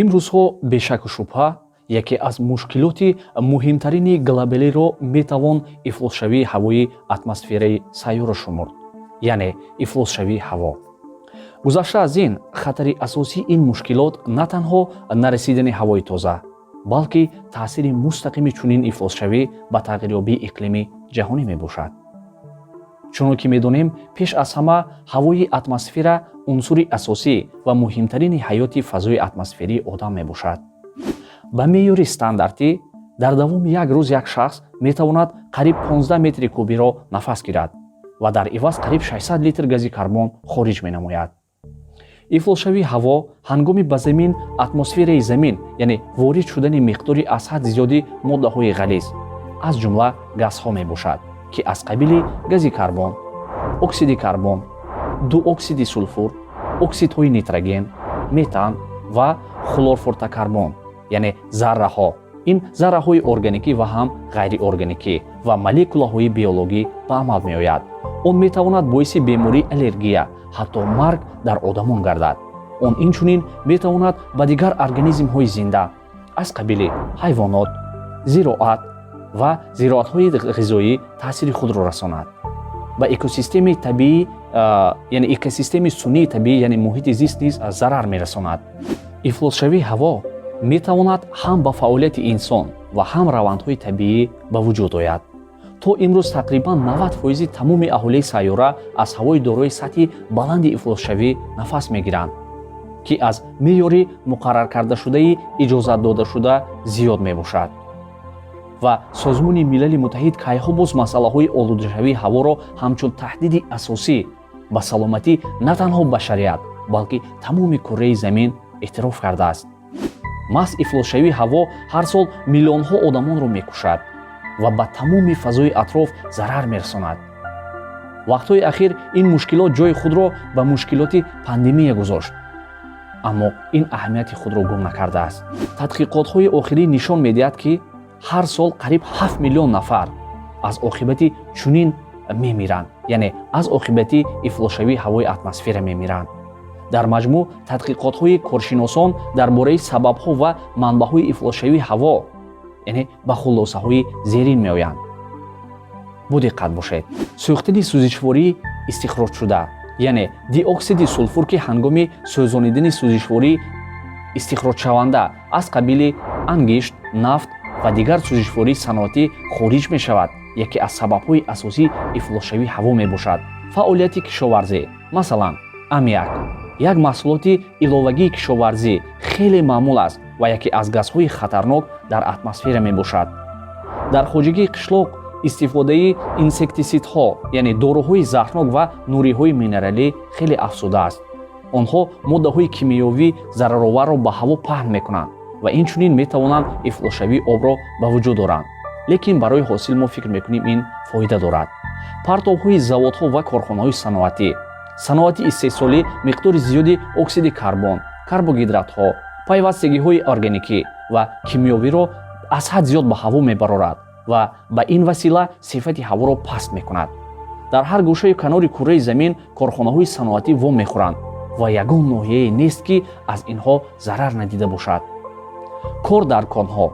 имрӯзҳо бешаку шубҳа яке аз мушкилоти муҳимтарини глобалиро метавон ифлосшавии ҳавои атмосфераи сайёра шумурд, яъне ифлосшавии ҳаво. гузашта аз ин, хатари асосии ин мушкилот на танҳо нарасидани ҳавои тоза, балки таъсири мустақими чунин ифлосшавӣ ба тағйирёбии иқлими ҷаҳонӣ мебошад. чунон ки медонем, пеш аз ҳама ҳавои атмосфера унсури асосӣ ва муҳимтарини ҳаёти фазои атмосферии одам мебошад. ба меъёри стандартӣ дар давоми як рӯз як шахс метавонад қариб 15 метри кубиро нафас гирад ва дар иваз қариб 600 литр гази карбон хориҷ менамояд. ифлосшавии ҳаво ҳангоми ба замин атмосфераи замин, яъне ворид шудани миқдори аз ҳад зиёди моддаҳои ғализ, аз ҷумла газҳо мебошад, ки аз қабили гази карбон, оксиди карбон, дуоксиди сулфур, оксидҳои нитроген, метан ва хлорфуртокарбон, яъне зарраҳо, ин зарраҳои органикӣ ва ҳам ғайриорганикӣ ва молекулаҳои биологӣ ба амал меояд. он метавонад боиси бемории аллергия, ҳатто марг дар одамон гардад. он инчунин метавонад ба дигар организмҳои зинда аз қабили ҳайвонот, зироат ва зироатҳои ғизоӣ таъсири худро расонад. ба экосистемаи табиӣ, яъне экосистемаи сунъии табиӣ, яъне муҳити зист низ зарар мерасонад. ифлосшавии ҳаво метавонад ҳам ба фаъолияти инсон ва ҳам равандҳои табиӣ ба вуҷуд ояд. то имрӯз тақрибан 90% тамоми аҳолии сайёра аз ҳавои дорои сатҳи баланди ифлосшавӣ нафас мегиранд, ки аз меъёри муқарраркардашудаи иҷозатдодашуда зиёд мебошад. ва Созмони Милали Муттаҳид кайҳо боз масъалаҳои олудашавии ҳаворо ҳамчун таҳдиди асосӣ ба саломатӣ на танҳо башарият, балки тамоми кураи замин эътироф кардааст. маҳз ифлосшавии ҳаво ҳар сол миллионҳо одамонро мекушад ва ба тамоми фазои атроф зарар мерасонад. вақтҳои ахир ин мушкилот ҷои худро ба мушкилоти пандемия гузошт, аммо ин аҳамияти худро гум накардааст. тадқиқотҳои охирӣ нишон медиҳад, ки ҳар сол қариб 7 миллион нафар аз оқибати чунин мемиранд, яъне аз оқибати ифлосшавии ҳавои атмосфера мемиранд. дар маҷмӯъ тадқиқотҳои коршиносон дар бораи сабабҳо ва манбаъҳои ифлосшавии ҳаво, яъне ба хулосаҳои зерин меоянд. бо диққат бошед. сӯхтани сӯзишворӣ истихроҷшуда, яъне диоксиди сулфур, ки ҳангоми сӯзонидани сӯзишворӣ истихроҷшаванда аз қабили ангишт, нафт ва дигар сӯзишвории саноатӣ хориҷ мешавад, яке аз сабабҳои асосии ифлосшавии ҳаво мебошад. фаъолияти кишоварзӣ, масалан аммиак, як маҳсулоти иловагии кишоварзӣ, хеле маъмул аст ва яке аз газҳои хатарнок дар атмосфера мебошад. дар хоҷагии қишлоқ истифодаи инсектисидҳо, яъне доруҳои заҳрнок ва нуриҳои минералӣ хеле афзудааст. онҳо моддаҳои кимиёвии зарароварро ба ҳаво паҳн мекунанд ва инчунин метавонанд ифлосшавии обро ба вуҷуд оранд. лекин барои ҳосил мо фикр мекунем ин фоида дорад. партобҳои заводҳо ва корхонаҳои саноатӣ, саноати истеҳсолӣ миқдори зиёди оксиди карбон, карбогидратҳо, пайвастагиҳои органикӣ ва кимиёвиро аз ҳад зиёд ба ҳаво мебарорад ва ба ин васила сифати ҳаворо паст мекунад. дар ҳар гӯшаи канори кураи замин корхонаҳои саноатӣ вом мехӯранд ва ягон ноҳияе нест, ки аз инҳо зарар надида бошад. кор дар конҳо,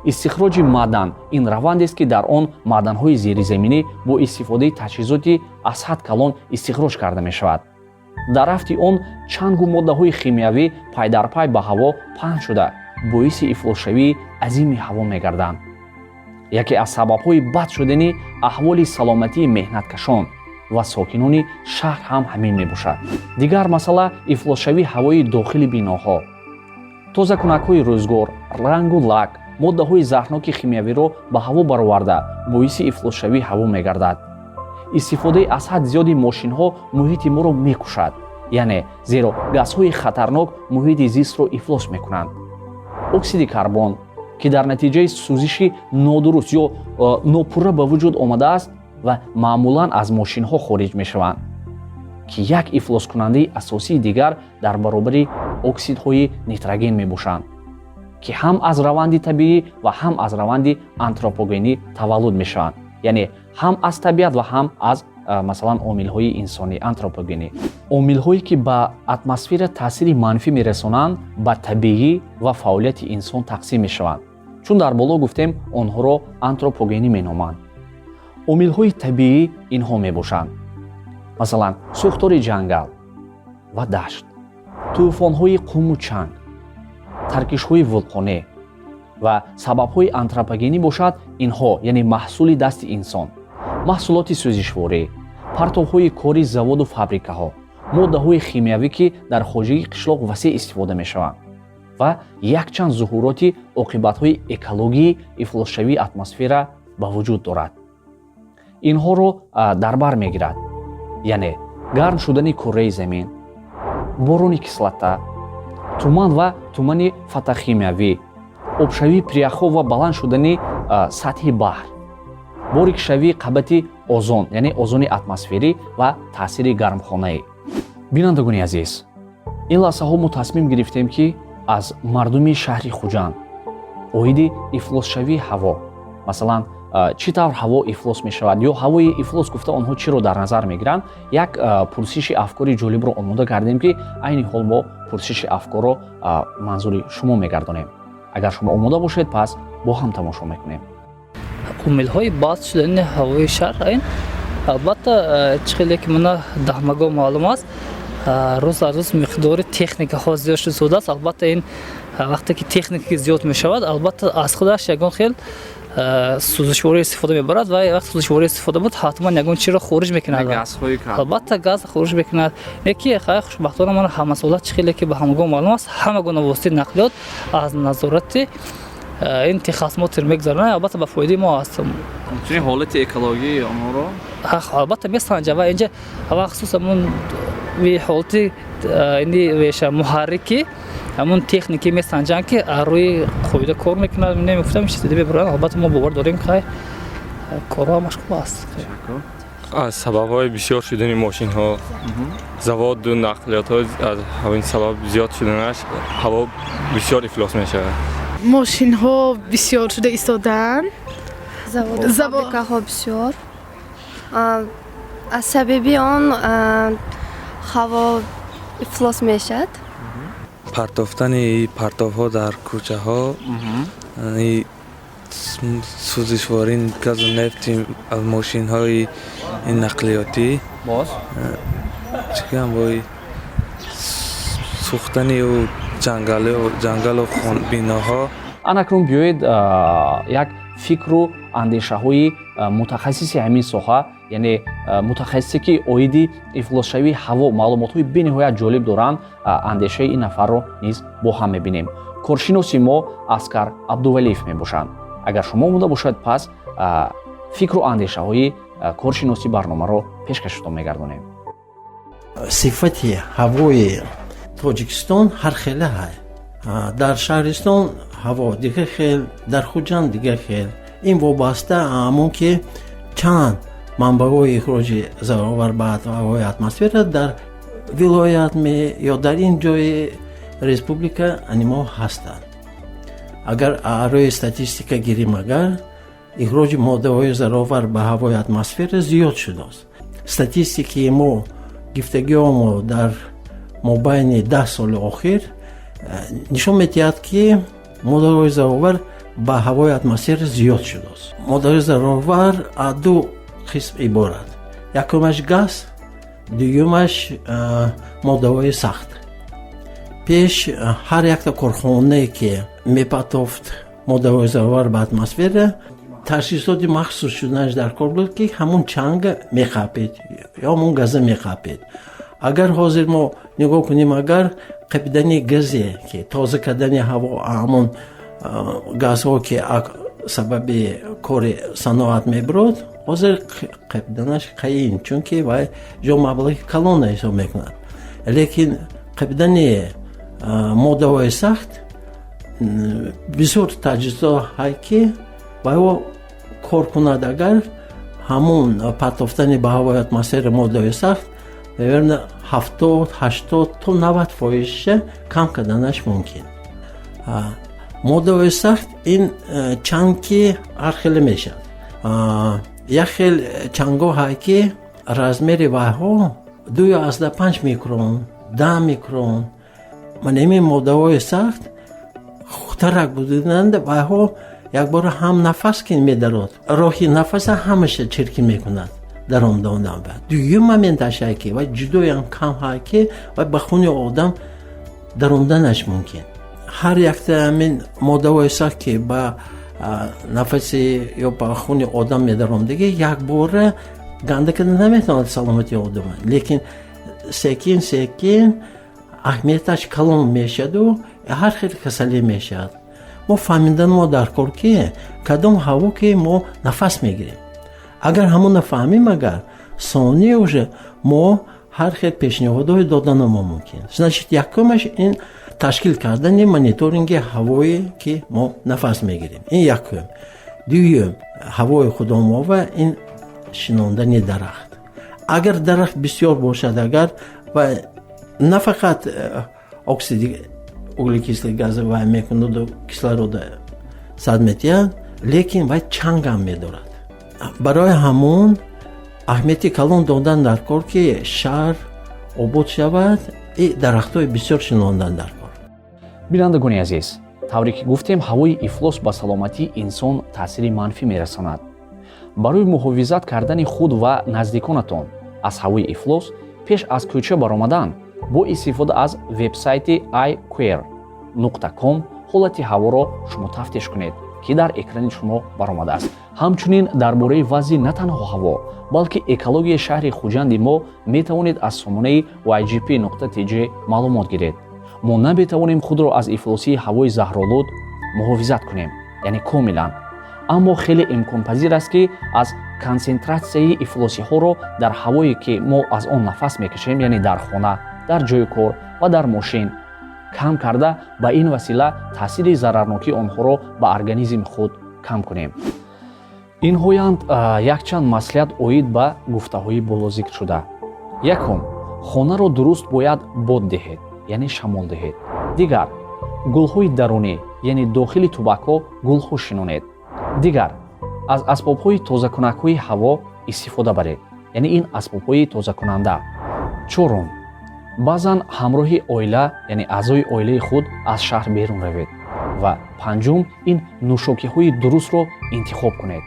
истихроҷи маъдан ин равандест, ки дар он маъданҳои зеризаминӣ бо истифодаи таҷҳизоти аз ҳад калон истихроҷ карда мешавад. дар рафти он чангу моддаҳои химиявӣ пайдарпай ба ҳаво паҳн шуда боиси ифлосшавии азими ҳаво мегарданд. яке аз сабабҳои бад шудани аҳволи саломатии меҳнаткашон ва сокинони шаҳр ҳам ҳамин мебошад. дигар масъала ифлосшавии ҳавои дохили биноҳо. тозакунакҳои рӯзгор, рангу лак, моддаҳои заҳрноки химиявиро ба ҳаво бароварда боиси ифлосшавии ҳаво мегардад. истифодаи аз ҳад зиёди мошинҳо муҳити моро мекушад, яъне зеро газҳои хатарнок муҳити зистро ифлос мекунанд. оксиди карбон, ки дар натиҷаи сӯзиши нодуруст ё нопурра ба вуҷуд омадааст ва маъмулан аз мошинҳо хориҷ мешаванд, ки як ифлоскунандаи асосии дигар дар баробари оксидҳои нитроген мебошанд, ки ҳам аз раванди табиӣ ва ҳам аз раванди антропогенӣ таваллуд мешаванд, яъне ҳам аз табиат ва ҳам аз масалан омилҳои инсонӣ антропогенӣ, омилҳое ки ба атмосфера таъсири манфӣ мерасонанд ба табиӣ ва фаъолияти инсон тақсим мешаванд. чун дар боло гуфтем онҳоро антропогенӣ меноманд. омилҳои табиӣ инҳо мебошанд: масалан сӯхтори ҷангал ва дашт, тӯфонҳои қуму чанг, таркишҳои вулқонӣ. ва сабабҳои антропогенӣ бошад инҳо, яъне маҳсули дасти инсон, маҳсулоти сӯзишворӣ, партовҳои кори заводу фабрикаҳо, моддаҳои химиявӣ ки дар хоҷаи қишлоқ васеъ истифода мешаванд ва якчанд зуҳуроти оқибатҳои экологии ифлосшавии атмосфера ба вуҷуд дорад. инҳоро дар бар мегирад, яъне гарм шудани кураи замин, борони кислота, туман ва тумани фотохимиявӣ, обшавии при яхҳо ва баланд шудани сатҳи баҳр, борикшавии қабати озон, яъне озони атмосферӣ ва таъсири гармхонаӣ. бинандагони азиз, ин лаҳзаҳо мо тасмим гирифтем ки аз мардуми шаҳри хуҷанд оиди ифлосшавии ҳаво, масалан чӣ тавр ҳаво ифлос мешавад ё ҳавои ифлос гуфта онҳо чиро дар назар мегиранд, як пурсиши афкори ҷолибро омода кардем ки айни ҳол мо пурсиши афкорро манзури шумо мегардонем. агар шумо омода бошед, пас бо ҳам тамошо мекунем. омилҳои баъз шудани ҳавои шаҳр ин албатта чӣ хеле ки мана даҳмаго маълум аст, рӯз аз рӯз миқдори техникаҳо зиёд шудааст. албатта ин вақте ки техника зиёд мешавад, албатта аз худаш ягон хел сӯзишворӣ истифода мебарад ва вақти сӯзишворӣ истифода буд ҳатман ягон чиро хориҷ мекунад. албатта газ хориҷ мекунад. неки хай хушбахтона мана ҳамасола чӣ хеле ки ба ҳамагон маълум аст, ҳама гуна воситаи нақлиёт аз назорати ин техасмотир мегзаронад. албатта ба фоидаи мо аст. мутуни ҳолати экологии онҳоро албатта месанҷад ва инҷа ва хусусан мун ҳолати ини веша муҳаррики ҳамун техники месанҷанд ки рӯи қоида кор мекунад. намегуфтам чиз дида мебаранд. албатта мо бовар дорем ки корҳо ҳамаш хуб аст. аз сабабҳои бисёр шудани мошинҳо, заводу нақлиётҳо, аз ҳамин сабаб зиёд шуданаш ҳаво бисёр ифлос мешавад. мошинҳо бисёр шуда истодаанд, фабрикаҳо бисёр. аз сабаби он ҳаво ифлос мешавад. партофтани партовҳо дар кӯчаҳо, сӯзишворӣ газу нефти аз мошинҳои нақлиётӣ, чигам бои сӯхтани ҷангалу биноҳо. анакнун биёед як фикру андешаҳои мутахассиси ҳамин соҳа, яъне мутахассисе ки оиди ифлосшавии ҳаво маълумотҳои бениҳоят ҷолиб доранд, андешаи ин нафарро низ бо ҳам мебинем. коршиноси мо Аскар Абдувалиев мебошанд. агар шумо омода бошед, пас фикру андешаҳои коршиноси барномаро пешкашатон мегардонем. сифати ҳавои тоҷикистон ҳар хела ҳай. дар шаҳристон ҳаво дигар хел, дар хуҷанд дигар хел. ин вобаста ҳамон ки чанд манбаҳои ихроҷи заровар ба ҳавои атмосфера дар вилоят ё дар ин ҷои республика анимо ҳастанд. агар рӯи статистика гирим, агар ихроҷи моддаҳои заровар ба ҳавои атмосфера зиёд шудааст. статистикаи мо, гифтагиҳомо дар мобайни 10 соли охир нишон медиҳад ки моддаҳои заровар ба ҳавои атмосфера зиёд шудааст. моддаҳои заровар аз ду қисм иборат. якумаш газ, дуюмаш моддаҳои сахт. пеш ҳар якта корхонае ки мепатофт моддаҳои заровар ба атмосфера, ташхисоти махсус шуданаш дар кор буд ки ҳамун чанга меқапед ё ҳамун газа меқапед. агар ҳозир мо нигоҳ кунем, агар қапидани газе ки тоза кардани ҳаво, ҳамун газҳо ки сабаби кори саноат мебарад, ҳозир қапиданаш қаин, чунки вай ҷо маблағи калона ҳисоб мекунад. лекин қапидани моддаҳои сахт бисёр таҷҳизо ҳай ки байо кор кунад. агар ҳамун партофтани ба ҳавои атмосфера моддаҳои сахт наверно 70-80 то 90% кам карданаш мумкин. моддаҳои сахт ин чанг ки ҳар хеле мешавад. як хел чангҳо ҳай ки размери вайҳо 2.5 микрон 10 микрон манеми моддаҳои сахт хурдтарак буданд вайҳо якбора ҳам нафас ки медарод роҳи нафаса ҳамаша чиркин мекунад даромадан ба дуюм моменташ ки ва ҷудоям кам ҳай ки ва ба хуни одам даромаданаш мумкин ҳар якта амин моддаҳои сахт ки ба нафаси ё ба хуни одам медаромдаги якбора ганда карда наметавонад саломати одама лекин секин аҳамияташ калон мешаду ҳар хел касалӣ мешавад мо фаҳмидан мо дар кор ки кадом ҳаво ки мо нафас мегирем агар ҳамон нафаҳмем агар сони уже мо ҳар хел пешниҳодҳои додана мо мумкин значит якумаш ин ташкил кардани мониторинги ҳавое ки мо нафас мегирем ин якум дуюм ҳавои худомова ин шинондани дарахт агар дарахт бисёр бошад агар ва на фақат оксиди углекислый газа вай мекунаду кислорода сад метиҳад лекин вай чангам медорад барои ҳамон аҳамияти калон додан дар кор ки шаҳр обод шавад и дарахтҳои бисёр шинондан дар кор бинандагони азиз тавре ки гуфтем ҳавои ифлос ба саломатии инсон таъсири манфӣ мерасонад барои муҳофизат кардани худ ва наздиконатон аз ҳавои ифлос пеш аз кӯча баромадан бо истифода аз вебсайти iQuer.com ҳолати ҳаворо шумо тафтиш кунед ки дар экрани шумо баромадааст ҳамчунин дар бораи вазъи на танҳо ҳаво балки экологияи шаҳри хуҷанди мо метавонед аз сомонаи YGP.tg маълумот гиред мо наметавонем худро аз ифлосии ҳавои заҳролуд муҳофизат кунем яъне комилан аммо хеле имконпазир аст ки аз консентратсияи ифлосиҳоро дар ҳавое ки мо аз он нафас мекашем яъне дар хона дар ҷои кор ва дар мошин кам карда ба ин васила таъсири зарарнокии онҳоро ба организми худ кам кунем инҳоянд якчанд маслиҳат оид ба гуфтаҳои болозикршуда якум хонаро дуруст бояд бод диҳед яъне шамол диҳед дигар гулҳои дарунӣ яъне дохили тубакҳо гулҳо шинонед дигар аз асбобҳои тозакунакҳои ҳаво истифода баред яъне ин асбобҳои тозакунанда чорум баъзан ҳамроҳи оила яъне аъзои оилаи худ аз шаҳр берун равед ва панҷум ин нӯшокиҳои дурустро интихоб кунед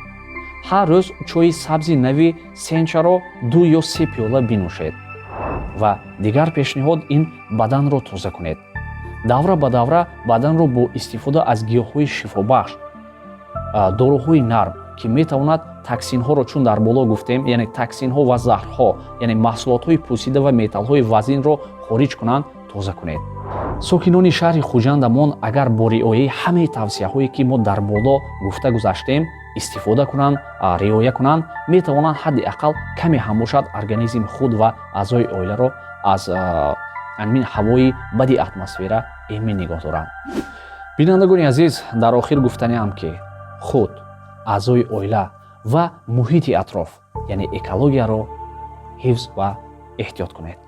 ҳар рӯз чойи сабзи нави сенчаро 2 ё 3 пиёла бинӯшед ва дигар пешниҳод ин баданро тоза кунед давра ба давра баданро бо истифода аз гиёҳҳои шифобахш доруҳои нарм ки метавонад токсинҳоро чун дар боло гуфтем яъне токсинҳо ва заҳрҳо яъне маҳсулотҳои пӯсида ва металлҳои вазнро хориҷ кунанд тоза кунед сокинони шаҳри хуҷандамон агар бо риояи ҳамаи тавсияҳое ки мо дар боло гуфта гузаштем истифода кунанд риоя кунанд метавонанд ҳадди ақал каме ҳам бошад организми худ ва аъзои оиларо аз амин ҳавои бади атмосфера эмин нигоҳ доранд бинандагони азиз дар охир гуфтаниам ки худ аъзои оила ва муҳити атроф яъне экологияро ҳифз ва эҳтиёт кунед